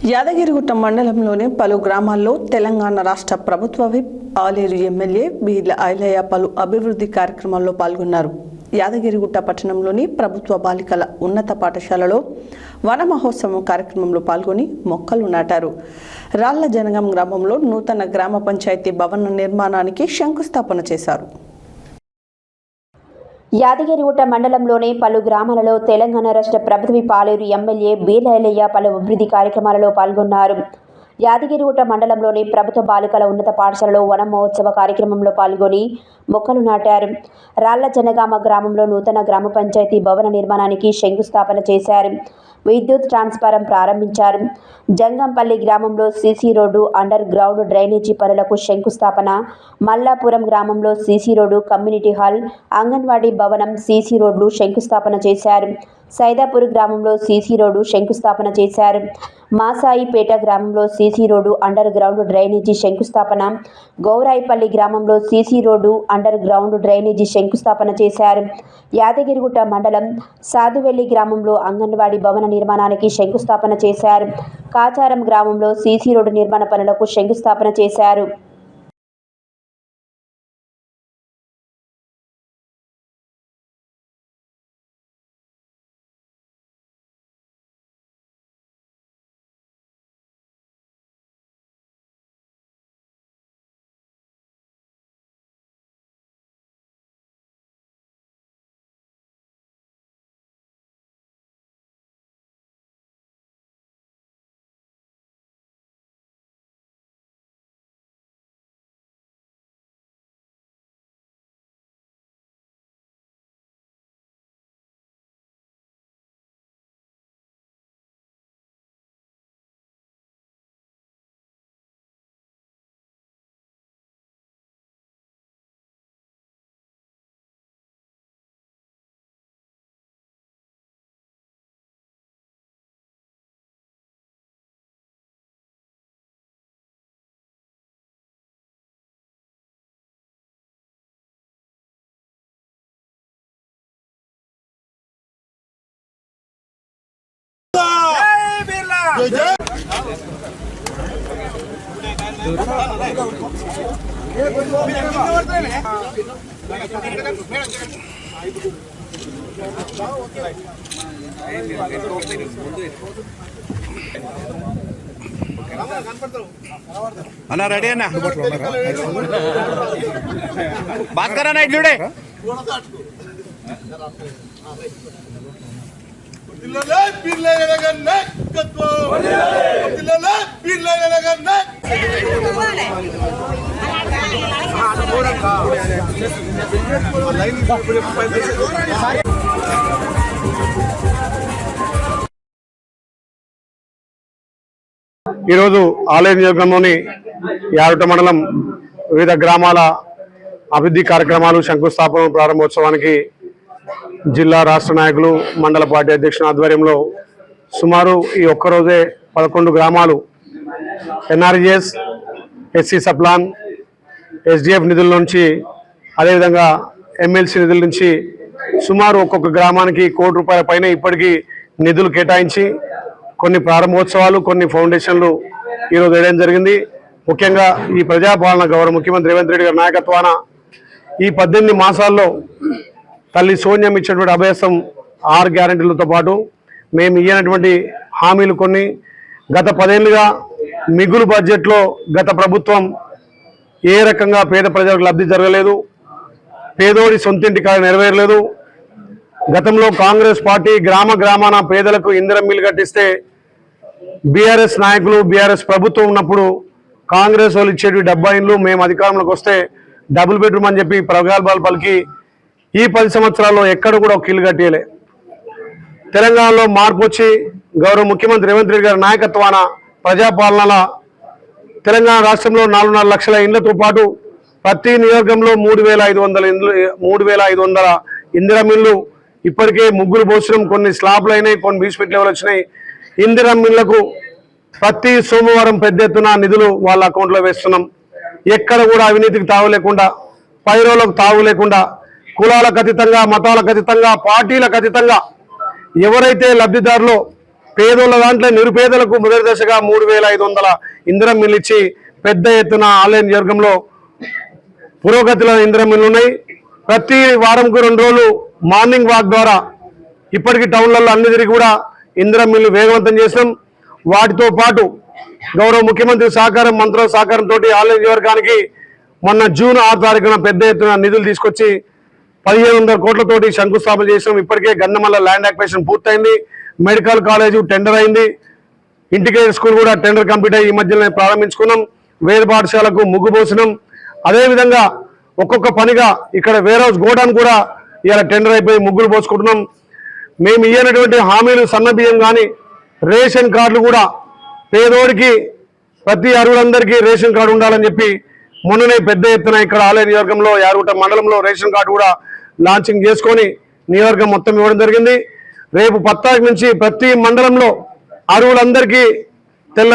యాదగిరిగుట్ట మండలంలోని పలు గ్రామాల్లో తెలంగాణ రాష్ట్ర ప్రభుత్వ విప్ ఆలేరు ఎమ్మెల్యే బీర్ల ఐలయ్య పలు అభివృద్ధి కార్యక్రమాల్లో పాల్గొన్నారు. యాదగిరిగుట్ట పట్టణంలోని ప్రభుత్వ బాలికల ఉన్నత పాఠశాలలో వన మహోత్సవం కార్యక్రమంలో పాల్గొని మొక్కలు నాటారు. రాళ్ల జనగం గ్రామంలో నూతన గ్రామ పంచాయతీ భవన నిర్మాణానికి శంకుస్థాపన చేశారు. యాదగిరిగుట్ట మండలంలోని పలు గ్రామాలలో తెలంగాణ రాష్ట్ర ప్రభుత్వ ఆలేరు ఎమ్మెల్యే బీర్ల ఐలయ్య పలు అభివృద్ధి కార్యక్రమాలలో పాల్గొన్నారు. యాదగిరిగుట్ట మండలంలోని ప్రభుత్వ బాలికల ఉన్నత పాఠశాలలో వన మహోత్సవ కార్యక్రమంలో పాల్గొని మొక్కలు నాటారు. రాళ్ల జనగామ గ్రామంలో నూతన గ్రామ పంచాయతీ భవన నిర్మాణానికి శంకుస్థాపన చేశారు. విద్యుత్ ట్రాన్స్ఫారం ప్రారంభించారు. జంగంపల్లి గ్రామంలో CC road, under ground drainage పనులకు శంకుస్థాపన. మల్లాపురం గ్రామంలో CC road, community hall, anganwadi భవనం, సీసీ రోడ్లు శంకుస్థాపన చేశారు. సైదాపూర్ గ్రామంలో సీసీ రోడ్డు శంకుస్థాపన చేశారు. మాసాయిపేట గ్రామంలో CC road, under ground drainage శంకుస్థాపన. గౌరాయిపల్లి గ్రామంలో CC road, under ground drainage శంకుస్థాపన చేశారు. యాదగిరిగుట్ట మండలం సాధువెల్లి గ్రామంలో అంగన్వాడీ భవన నిర్మాణానికి శంకుస్థాపన చేశారు. కాచారం గ్రామంలో సీసీ రోడ్డు నిర్మాణ పనులకు శంకుస్థాపన చేశారు. అన్నా రెడీ అన్నా భాస్కర్ అన్న ఇట్లుడే ఈరోజు ఆలేరు నియోజకవర్గంలోని యాదగిరిగుట్ట మండలం వివిధ గ్రామాల అభివృద్ధి కార్యక్రమాలు శంకుస్థాపన ప్రారంభోత్సవానికి జిల్లా రాష్ట్ర నాయకులు మండల పార్టీ అధ్యక్షుల ఆధ్వర్యంలో సుమారు ఈ ఒక్కరోజే 11 గ్రామాలు ఎన్ఆర్జిఎస్, ఎస్సీ సప్లాన్, ఎస్డిఎఫ్ నిధుల నుంచి అదేవిధంగా ఎమ్మెల్సీ నిధుల నుంచి సుమారు ఒక్కొక్క గ్రామానికి ₹1 కోటి పైన ఇప్పటికీ నిధులు కేటాయించి కొన్ని ప్రారంభోత్సవాలు, కొన్ని ఫౌండేషన్లు ఈరోజు వేయడం జరిగింది. ముఖ్యంగా ఈ ప్రజాపాలన గౌరవ ముఖ్యమంత్రి రేవంత్ రెడ్డి గారి నాయకత్వాన ఈ 18 మాసాల్లో తల్లి సోనియా ఇచ్చినటువంటి అభయస్థం 6 గ్యారెంటీలతో పాటు మేము ఇయ్యనటువంటి హామీలు కొన్ని గత 10 ఏళ్ళుగా మిగులు బడ్జెట్లో గత ప్రభుత్వం ఏ రకంగా పేద ప్రజలకు లబ్ధి జరగలేదు, పేదోడి సొంతింటి కాడ నెరవేరలేదు. గతంలో కాంగ్రెస్ పార్టీ గ్రామాన పేదలకు ఇందిరమ్మ ఇల్లు కట్టిస్తే బీఆర్ఎస్ నాయకులు, బీఆర్ఎస్ ప్రభుత్వం ఉన్నప్పుడు కాంగ్రెస్ వాళ్ళు ఇచ్చేటి 70 ఇండ్లు మేము అధికారంలోకి వస్తే డబుల్ బెడ్రూమ్ అని చెప్పి ప్రగల్భాలు పలికి ఈ 10 సంవత్సరాల్లో ఎక్కడ కూడా ఒక ఇల్లు కట్టేయలే. తెలంగాణలో మార్పు వచ్చి గౌరవ ముఖ్యమంత్రి రేవంత్ రెడ్డి గారి నాయకత్వాన ప్రజాపాలన తెలంగాణ రాష్ట్రంలో 4.5 లక్షల ఇండ్లతో పాటు ప్రతి నియోజకంలో 3,500 ఇందిరమ్మ ఇళ్ళు ఇప్పటికే ముగ్గురు పోసడం, కొన్ని స్లాబ్లు అయినాయి, కొన్ని బీచ్పెట్ లెవెల్ వచ్చినాయి. ఇందిరమ్మ ఇళ్లకు ప్రతి సోమవారం పెద్ద ఎత్తున నిధులు వాళ్ళ అకౌంట్లో వేస్తున్నాం. ఎక్కడ కూడా అవినీతికి తావు లేకుండా, పైరోలకు తావు లేకుండా, కులాలకు అతీతంగా, మతాలకు అతీతంగా, పార్టీలకు అతీతంగా ఎవరైతే లబ్ధిదారులు పేదోళ్ళ దాంట్లో నిరుపేదలకు మొదటి దశగా 3,500 ఇందిరం మిల్లు ఇచ్చి పెద్ద ఎత్తున ఆలయ నియోజకవర్గంలో పురోగతిలో ఇందిరం మిల్లు ఉన్నాయి. ప్రతి వారంకు 2 రోజులు మార్నింగ్ వాక్ ద్వారా ఇప్పటికీ టౌన్లలో అన్ని తిరిగి కూడా ఇందిరం మిల్లు వేగవంతం చేస్తాం. వాటితో పాటు గౌరవ ముఖ్యమంత్రి సహకారం, మంత్రుల సహకారంతో ఆలయ నియోజకవర్గానికి మొన్న జూన్ 6 తారీఖున పెద్ద ఎత్తున నిధులు తీసుకొచ్చి 1,500 కోట్లతోటి శంకుస్థాపన చేసాం. ఇప్పటికే గన్నమల్ల ల్యాండ్ అక్విజిషన్ పూర్తయింది. మెడికల్ కాలేజ్ టెండర్ అయింది. ఇంటిగ్రేటెడ్ స్కూల్ కూడా టెండర్ కంప్లీట్ అయ్యి ఈ మధ్యలోనే ప్రారంభించుకున్నాం. వేద పాఠశాలకు ముగ్గు పోసినాం. అదేవిధంగా ఒక్కొక్క పనిగా ఇక్కడ వేర్ హౌస్ గోడౌన్ కూడా ఇలా టెండర్ అయిపోయి ముగ్గులు పోసుకుంటున్నాం. మేము ఇయ్యనటువంటి హామీలు సన్న బియ్యం కానీ రేషన్ కార్డులు కూడా పేదోడికి ప్రతి అర్హులందరికీ రేషన్ కార్డు ఉండాలని చెప్పి మొన్ననే పెద్ద ఎత్తున ఇక్కడ ఆలయ నియోజకవర్గంలో యాదగిరిగుట్ట మండలంలో రేషన్ కార్డు కూడా లాంచింగ్ చేసుకొని నియోజకవర్గం మొత్తం ఇవ్వడం జరిగింది. రేపు 10 తారీఖు నుంచి ప్రతి మండలంలో అర్హులందరికీ తెల్ల